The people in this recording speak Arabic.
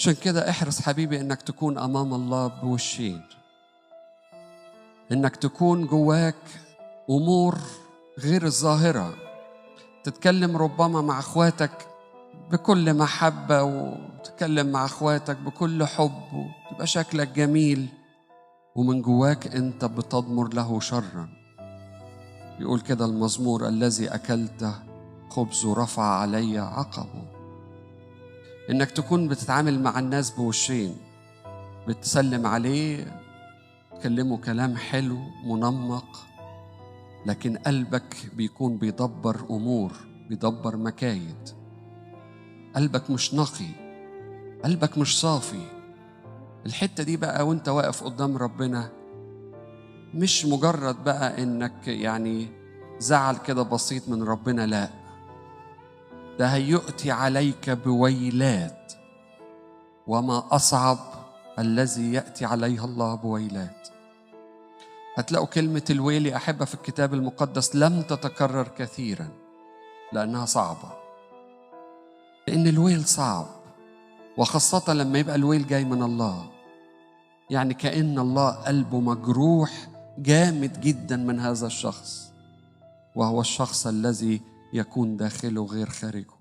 عشان كده احرص حبيبي انك تكون امام الله بوشين، انك تكون جواك امور غير الظاهرة. تتكلم ربما مع اخواتك بكل محبة، وتتكلم مع اخواتك بكل حب، وتبقى شكلك جميل، ومن جواك انت بتضمر له شرا. يقول كده المزمور: الذي اكلته خبز رفع علي عقبه. انك تكون بتتعامل مع الناس بوشين، بتسلم عليه، تكلمه كلام حلو منمق، لكن قلبك بيكون بيدبر امور، بيدبر مكايد. قلبك مش نقي، قلبك مش صافي. الحتة دي بقى وانت واقف قدام ربنا مش مجرد بقى انك يعني زعل كده بسيط من ربنا، لا، ده هيؤتي عليك بويلات، وما أصعب الذي يأتي عليه الله بويلات. هتلاقوا كلمة الويل يا أحبة في الكتاب المقدس لم تتكرر كثيرا، لأنها صعبة، لأن الويل صعب، وخاصة لما يبقى الويل جاي من الله. يعني كأن الله قلبه مجروح جامد جدا من هذا الشخص، وهو الشخص الذي يكون داخله غير خارجه.